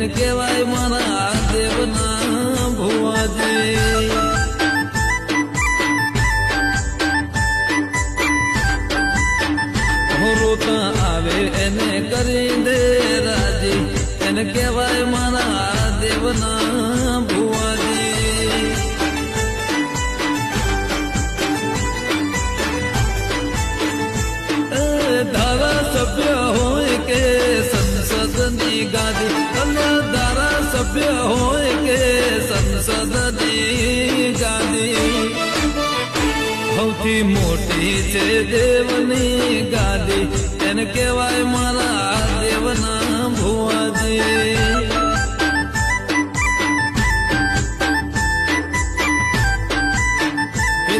એને કહેવાય મારા દેવના ભુવાજી. રોતા આવે એને કરી દે રાજી, એને કહેવાય મારા દેવના ભુવાજી. ધારાસભ્ય હોય કે સંસદની ગાદી, અને ધારાસભ્ય હોય કે સંસદની ગાદી, સૌથી મોટી છે દેવની ગાદી, એને કહેવાય મારા દેવના ભુવાજી.